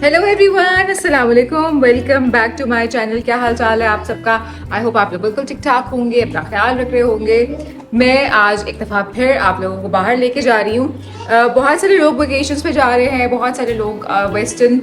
Hello everyone, अस्सलाम वालेकुम। Welcome back to my channel. क्या हाल चाल है आप सबका? आई होप आप लोग बिल्कुल ठीक ठाक होंगे, अपना ख्याल रख रहे होंगे। मैं आज एक दफ़ा फिर आप लोगों को बाहर लेके जा रही हूँ। बहुत सारे लोग वेकेशंस पे जा रहे हैं, बहुत सारे लोग वेस्टर्न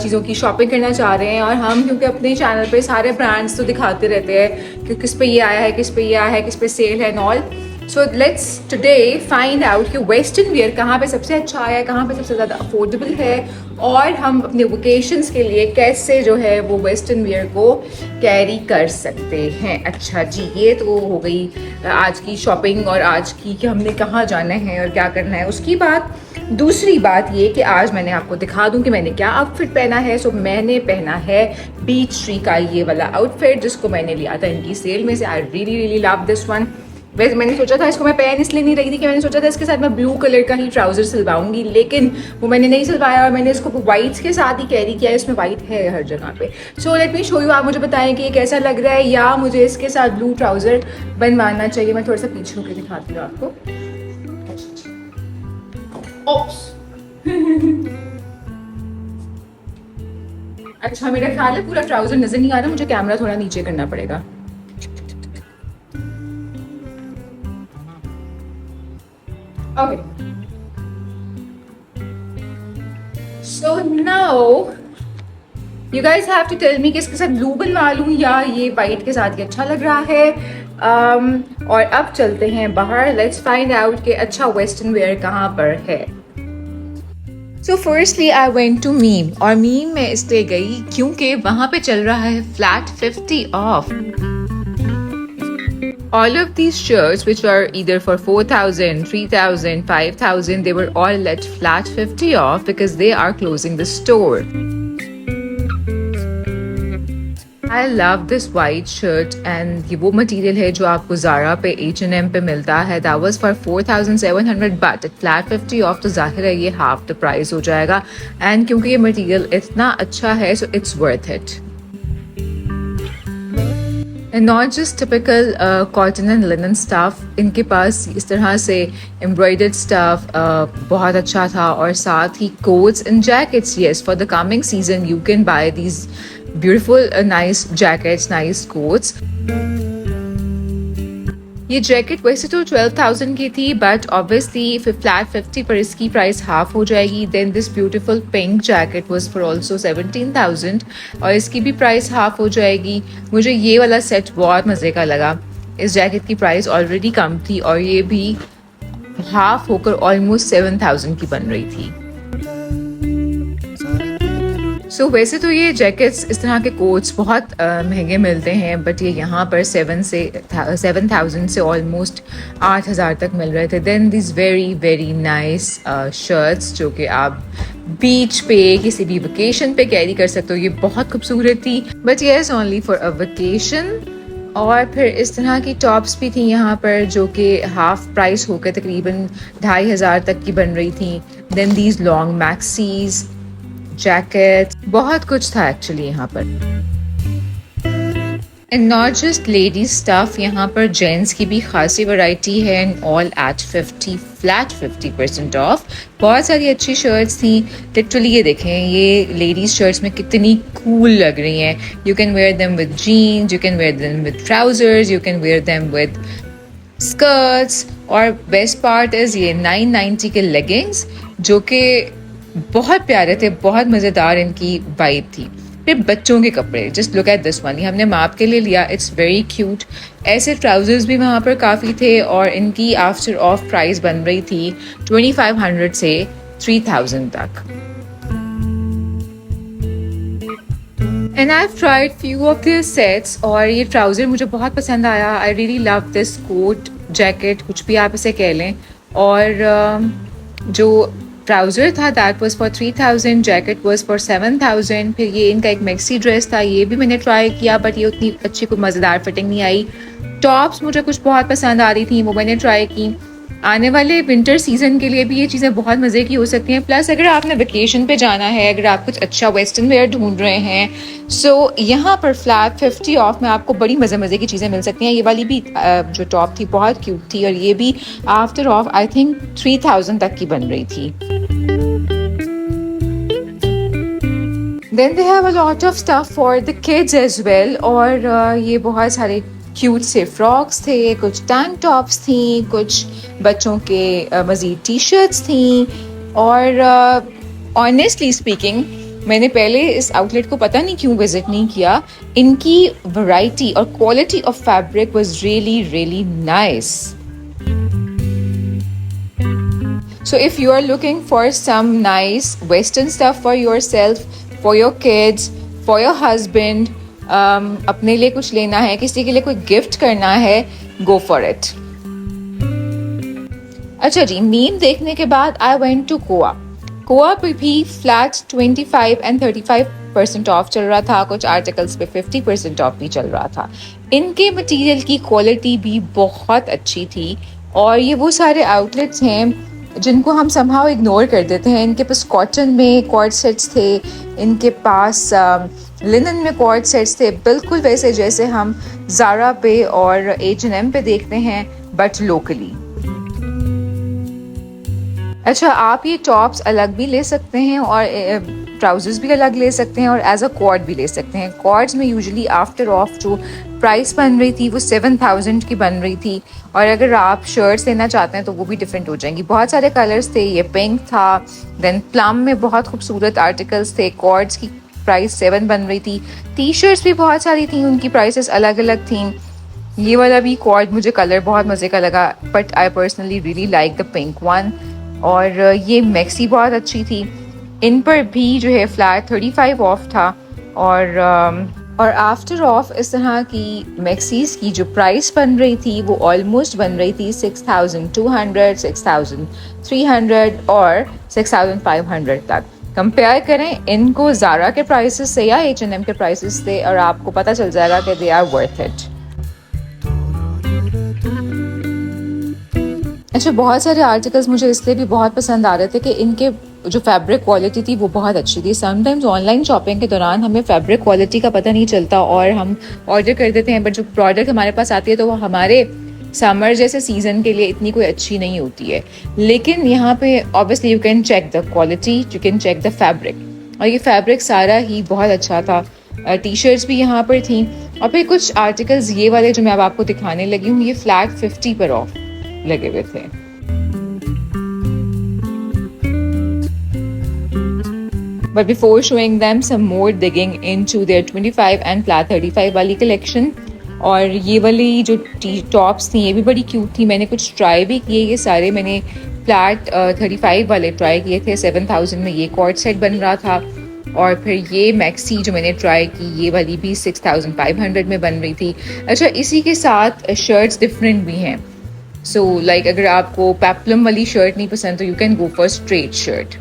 चीज़ों की शॉपिंग करना चाह रहे हैं। और हम क्योंकि अपने चैनल पे सारे ब्रांड्स तो दिखाते रहते हैं कि किस पे ये आया है, किस पे ये आया है, किस पे सेल है knoll. So let's today find out कि वेस्टर्न वेयर कहाँ पे सबसे अच्छा आया है, कहाँ पे सबसे ज़्यादा अफोर्डेबल है, और हम अपने वेकेशंस के लिए कैसे जो है वो वेस्टर्न वेयर को कैरी कर सकते हैं। अच्छा जी, ये तो हो गई आज की शॉपिंग और आज की कि हमने कहाँ जाना है और क्या करना है उसकी बात। दूसरी बात ये कि आज मैंने आपको दिखा दूं कि मैंने क्या आउटफिट पहना है। सो मैंने पहना है बीच ट्री का ये वाला आउटफिट जिसको मैंने लिया था इनकी सेल में से। I really really love this one. वैसे मैंने सोचा था इसको मैं पहन इसलिए नहीं रही थी कि मैंने सोचा था इसके साथ मैं ब्लू कलर का ही ट्राउजर सिलवाऊंगी, लेकिन वो मैंने नहीं सिलवाया और मैंने इसको वाइट्स के साथ ही कैरी किया है। इसमें वाइट है हर जगह पे। So let me show you. आप मुझे बताएं कि ये कैसा लग रहा है, या मुझे इसके साथ ब्लू ट्राउजर बनवाना चाहिए। मैं थोड़ा सा पीछे होकर दिखाती हूँ आपको। अच्छा, मेरा ख्याल है पूरा ट्राउजर नजर नहीं आ रहा, मुझे कैमरा थोड़ा नीचे करना पड़ेगा। Okay. So now you guys have to tell me कि इसके साथ ब्लू बनवा लूँ या ये वाइट के साथ ही अच्छा लग रहा है। और अब चलते हैं बाहर। लेट्स फाइंड आउट कि अच्छा वेस्टर्न वेयर कहाँ पर है। So firstly I went to Meem, और मीम में इसलिए गई क्योंकि वहाँ पे चल रहा है flat 50 off. All of these shirts, which are either for 4,000, 3,000, 5,000, they were all at flat 50 off because they are closing the store. I love this white shirt, and ये वो material है जो आपको Zara पे H&M पे मिलता है। That was for 4,700, but at flat 50 off तो जाहिर है ये half the price हो जाएगा। And क्योंकि ये material इतना अच्छा है, so it's worth it. And not just typical cotton and linen stuff, इनके पास इस तरह से embroidered stuff बहुत अच्छा था, और साथ ही coats and jackets. Yes, for the coming season you can buy these beautiful nice jackets, nice coats. ये जैकेट वैसे तो 12,000 की थी, बट ऑब्वियसली फ्लैट 50 पर इसकी प्राइस हाफ हो जाएगी। Then this beautiful pink jacket was for also 17,000 और इसकी भी प्राइस हाफ हो जाएगी। मुझे ये वाला सेट बहुत मज़े का लगा। इस जैकेट की प्राइस ऑलरेडी कम थी और ये भी हाफ होकर ऑलमोस्ट 7,000 की बन रही थी। सो वैसे तो ये जैकेट्स, इस तरह के कोट्स बहुत महंगे मिलते हैं, बट ये यहाँ पर 7,000 से ऑलमोस्ट 8,000 तक मिल रहे थे। Then this very very nice shirts जो कि आप बीच पे किसी भी वेकेशन पे कैरी कर सकते हो। ये बहुत खूबसूरत थी, but yes only for a vacation. और फिर इस तरह की टॉप्स भी थी यहाँ पर जो कि हाफ प्राइस होकर तकरीबन 2,500 तक की बन रही थी। Then these long maxis, jacket, बहुत कुछ था एक्चुअली यहाँ पर। And not just ladies stuff, यहाँ पर जेंट्स की भी खासी वैरायटी है, and all at 50 flat 50% off. बहुत सारी अच्छी शर्ट्स थी लिटरली। ये देखें, ये लेडीज शर्ट्स में कितनी कूल लग रही हैं। You can wear them with jeans, you can wear them with trousers, you can wear them with skirts. और बेस्ट पार्ट इज ये 990 के लेगिंग्स जो कि बहुत प्यारे थे, बहुत मज़ेदार इनकी वाइब थी। फिर बच्चों के कपड़े, just look at this one, ये हमने माप के लिए लिया, इट्स वेरी क्यूट। ऐसे ट्राउजर्स भी वहाँ पर काफ़ी थे और इनकी आफ्टर ऑफ प्राइस बन रही थी 2,500 से 3,000 तक। And I have tried few of this sets और ये ट्राउज़र मुझे बहुत पसंद आया। I really love this coat, jacket, कुछ भी आप इसे कह लें। और जो ट्राउज़र था that was for 3,000, jacket was for 7,000। फिर ये इनका एक मैक्सी ड्रेस था, ये भी मैंने ट्राई किया, बट ये उतनी अच्छी कोई मज़ेदार फिटिंग नहीं आई। टॉप्स मुझे कुछ बहुत पसंद आ रही थी, वो मैंने ट्राई की। आने वाले विंटर सीजन के लिए भी ये चीज़ें बहुत मज़े की हो सकती हैं। प्लस अगर आपने वेकेशन पे जाना है, अगर आप कुछ अच्छा वेस्टर्न वेयर ढूंढ रहे हैं, सो यहाँ पर फ्लैट 50 ऑफ में आपको बड़ी मज़े की चीज़ें मिल सकती हैं। ये वाली भी जो टॉप थी बहुत क्यूट थी, और ये भी आफ्टर ऑफ आई थिंक 3,000 तक की बन रही थी। Then they have a lot of stuff for the kids as well, और ये बहुत सारे क्यूट से फ्रॉक्स थे, कुछ टैंक टॉप्स थी, कुछ बच्चों के मज़ीद टी शर्ट्स थी। और ऑनेस्टली स्पीकिंग मैंने पहले इस आउटलेट को पता नहीं क्यों विजिट नहीं किया। इनकी वैरायटी और quality of fabric was really really nice. So if you are looking for some nice western stuff for yourself, for your kids, for your husband, अपने लिए कुछ लेना है, किसी के लिए कोई गिफ्ट करना है, go for it. अच्छा जी, मीम देखने के बाद I went to Goa. Goa पे भी फ्लैट 25 एंड 35% ऑफ चल रहा था, कुछ आर्टिकल्स पे 50% ऑफ भी चल रहा था। इनके मटेरियल की क्वालिटी भी बहुत अच्छी थी, और ये वो सारे आउटलेट्स हैं जिनको हम समहाउ इग्नोर कर देते हैं। इनके पास कॉटन में कॉर्ड सेट्स थे, इनके पास लिनन में कॉर्ड सेट्स थे, बिल्कुल वैसे जैसे हम ज़ारा पे और H&M पे देखते हैं, बट लोकली। अच्छा, आप ये टॉप्स अलग भी ले सकते हैं और ट्राउजर्स भी अलग ले सकते हैं और एज अ कॉर्ड भी ले सकते हैं। कॉर्ड्स में यूजुअली आफ्टर ऑफ जो प्राइस बन रही थी वो 7000 की बन रही थी, और अगर आप शर्ट्स लेना चाहते हैं तो वो भी डिफरेंट हो जाएंगी। बहुत सारे कलर्स थे, ये पिंक था, देन प्लम में बहुत खूबसूरत आर्टिकल्स थे। कॉर्ड्स की प्राइस 7 बन रही थी। टी शर्ट्स भी बहुत सारी थी, उनकी प्राइसेस अलग अलग थी। ये वाला भी कॉर्ड मुझे कलर बहुत मज़े का लगा, but I personally really like the pink one. और ये मैक्सी बहुत अच्छी थी, इन पर भी जो है फ्लैट 35 ऑफ था। और आफ्टर ऑफ इस तरह की मैक्सीज की जो प्राइस बन रही थी वो ऑलमोस्ट बन रही थी 6200, 6300 और 6500 तक। कंपेयर करें इनको ज़ारा के प्राइसेस से या H&M के प्राइसेस से, और आपको पता चल जाएगा कि दे आर वर्थ इट। अच्छा, बहुत सारे आर्टिकल्स मुझे इसलिए भी बहुत पसंद आ रहे थे कि इनके जो फैब्रिक क्वालिटी थी वो बहुत अच्छी थी। समटाइम्स ऑनलाइन शॉपिंग के दौरान हमें फैब्रिक क्वालिटी का पता नहीं चलता और हम ऑर्डर कर देते हैं, बट जो प्रोडक्ट हमारे पास आती है तो वो हमारे समर जैसे सीज़न के लिए इतनी कोई अच्छी नहीं होती है। लेकिन यहाँ पे obviously you can check the quality, you can check the fabric, और ये फैब्रिक सारा ही बहुत अच्छा था। टी शर्ट्स भी यहाँ पर थी, और फिर कुछ आर्टिकल्स ये वाले जो मैं अब आपको दिखाने लगी हूँ, ये फ्लैट 50 पर ऑफ लगे हुए थे। But before showing them some more digging into their 25 and flat 35 वाली collection, और ये वाली जो टॉप्स थी ये भी बड़ी क्यूट थी। मैंने कुछ ट्राई भी किए, ये सारे मैंने फ्लैट 35 वाले ट्राई किए थे। 7000 में ये कॉर्ड सेट बन रहा था, और फिर ये मैक्सी जो मैंने ट्राई की ये वाली भी 6500 में बन रही थी। अच्छा, इसी के साथ शर्ट्स डिफरेंट भी हैं। सो लाइक अगर आपको पेप्लम वाली शर्ट नहीं पसंद तो you can go for straight shirt.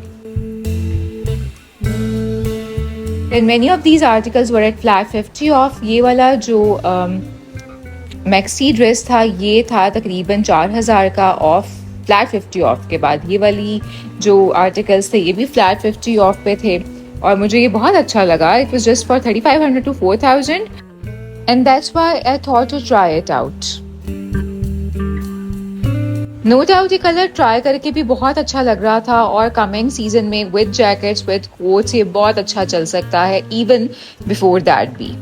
And many of these articles were at flat 50 off. ये वाला जो मैक्सी ड्रेस था ये था तकरीबन 4000 का ऑफ, फ्लैट 50 ऑफ के बाद। ये वाली जो आर्टिकल्स थे ये भी फ्लैट 50 ऑफ पे थे, और मुझे ये बहुत अच्छा लगा। It was just for 3500 to 4000 and that's why I thought to try it out. No doubt ये कलर ट्राई करके भी बहुत अच्छा लग रहा था, और कमिंग सीजन में विद जैकेट्स विद कोट्स ये बहुत अच्छा चल सकता है, इवन बिफोर दैट भी।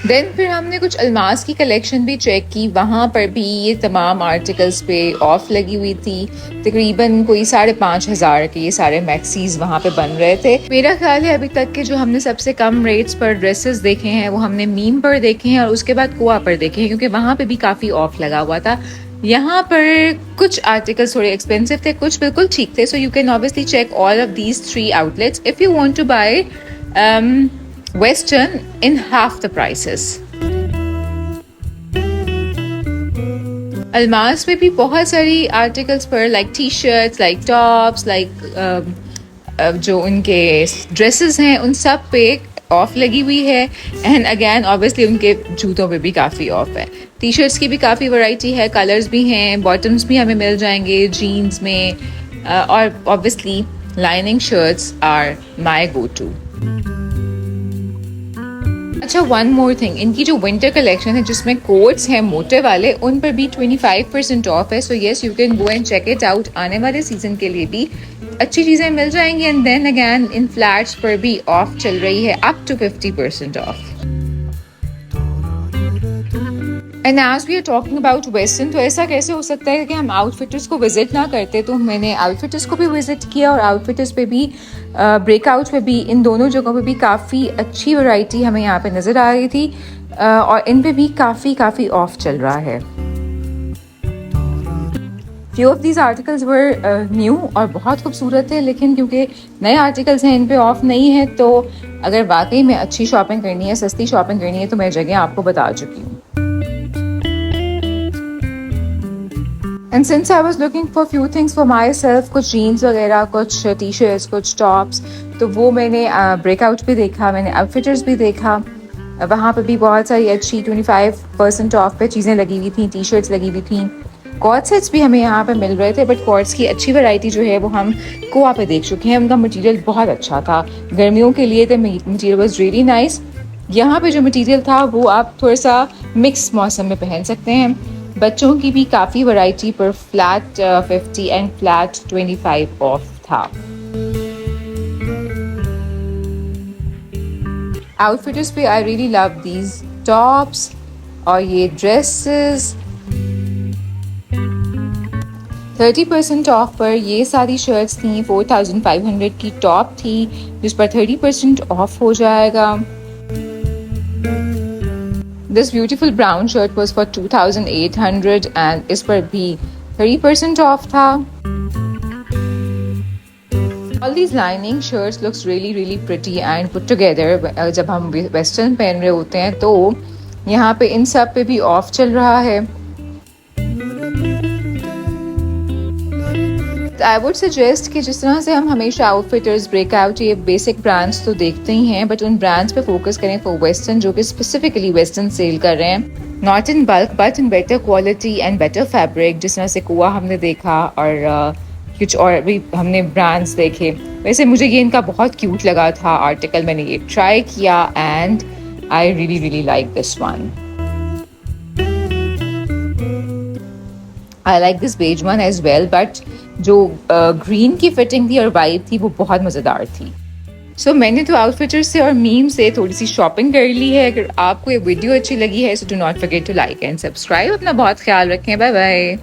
देन फिर हमने कुछ अल्मास की कलेक्शन भी चेक की, वहाँ पर भी ये तमाम आर्टिकल्स पे ऑफ लगी हुई थी। तकरीबन कोई 5500 के ये सारे मैक्सीज वहाँ पे बन रहे थे। मेरा ख्याल है अभी तक के जो हमने सबसे कम रेट्स पर ड्रेसेस देखे हैं वो हमने मीम पर देखे हैं, और उसके बाद गोवा पर देखे हैं, क्योंकि वहाँ पे भी काफ़ी ऑफ लगा हुआ था। यहाँ पर कुछ आर्टिकल्स थोड़े एक्सपेंसिव थे, कुछ बिल्कुल ठीक थे। So you can obviously check all of these 3 outlets if you want to buy Western in half the prices. Almas में भी बहुत सारी आर्टिकल्स पर like T shirts, like tops, like जो उनके ड्रेसेस हैं उन सब पे ऑफ लगी हुई है। एंड अगेन ऑब्वियसली उनके जूतों पे भी काफ़ी ऑफ है। टी शर्ट्स की भी काफ़ी वैरायटी है, कलर्स भी हैं, बॉटम्स भी हमें मिल जाएंगे जीन्स में, और obviously lining shirts are my go to. अच्छा, वन मोर थिंग, इनकी जो विंटर कलेक्शन है जिसमें कोट्स हैं मोटे वाले, उन पर भी 25% ऑफ है। So yes, you can go and check it out. आने वाले सीजन के लिए भी अच्छी चीज़ें मिल जाएंगी। And then again in flats पर भी ऑफ चल रही है, अप टू 50% ऑफ। एंड आज we are talking about western, तो ऐसा कैसे हो सकता है कि हम आउटफिटर्स को विजिट ना करते। तो मैंने आउटफिटर्स को भी विजिट किया और आउटफिटर्स पे भी ब्रेकआउट पे भी, इन दोनों जगहों पे भी काफ़ी अच्छी वैरायटी हमें यहाँ पे नज़र आ रही थी और इन पे भी काफ़ी ऑफ चल रहा है। Few of these articles were new और बहुत खूबसूरत है, लेकिन क्योंकि नए आर्टिकल्स हैं इन पे ऑफ नहीं है, तो अगर वाकई में अच्छी शॉपिंग करनी है, सस्ती शॉपिंग करनी है, तो मैं जगह आपको बता चुकी हूँ। And since I was looking for few things for my self, कुछ जीन्स वगैरह, कुछ टी शर्ट्स, कुछ टॉप्स, तो वो मैंने ब्रेकआउट भी देखा, मैंने आउटफिटर्स भी देखा। वहाँ पे भी बहुत सारी अच्छी 25% ऑफ पे चीज़ें लगी हुई थी, टी शर्ट्स लगी हुई थी। कॉर्ड सेट्स भी हमें यहाँ पे मिल रहे थे, बट कॉर्ड्स की अच्छी वैरायटी जो है वो हम कोआ पे देख चुके हैं। उनका मटेरियल बहुत अच्छा था, गर्मियों के लिए तो मटेरियल वाज रियली नाइस। यहाँ पे जो मटेरियल था वो आप थोड़ा सा मिक्स मौसम में पहन सकते हैं। बच्चों की भी काफ़ी वैरायटी पर फ्लैट 50 एंड फ्लैट 25 ऑफ था। आउटफिटर्स पे आई रियली लव दीज टॉप्स और ये ड्रेसेस। 30% ऑफ पर ये सारी शर्ट्स थी। 4500 की टॉप थी जिस पर 30% ऑफ हो जाएगा। This beautiful brown shirt was for 2800 and इस पर भी 30% ऑफ था। All these lining shirts looks really pretty and put together। जब हम वेस्टर्न पहन रहे होते हैं तो यहाँ पे इन सब पे भी ऑफ चल रहा है। आई वुड सजेस्ट कि जिस तरह से हम हमेशा आउटफिटर्स, ब्रेकआउट, ये बेसिक ब्रांड्स तो देखते ही हैं, बट उन ब्रांड्स पे फोकस करें फॉर वेस्टर्न, जो कि स्पेसिफिकली वेस्टर्न सेल कर रहे हैं, not in bulk but in better quality and better fabric. जिस तरह से कोआ हमने देखा और कुछ और भी हमने ब्रांड्स देखे। वैसे मुझे ये इनका बहुत क्यूट लगा था आर्टिकल, मैंने ये ट्राई किया and I really like this one. I like this beige one as well, but जो ग्रीन की फिटिंग थी और वाइब थी वो बहुत मज़ेदार थी। सो मैंने तो आउटफिटर से और मीम से थोड़ी सी शॉपिंग कर ली है। अगर आपको ये वीडियो अच्छी लगी है so do not forget to like and subscribe. अपना बहुत ख्याल रखें, बाय बाय।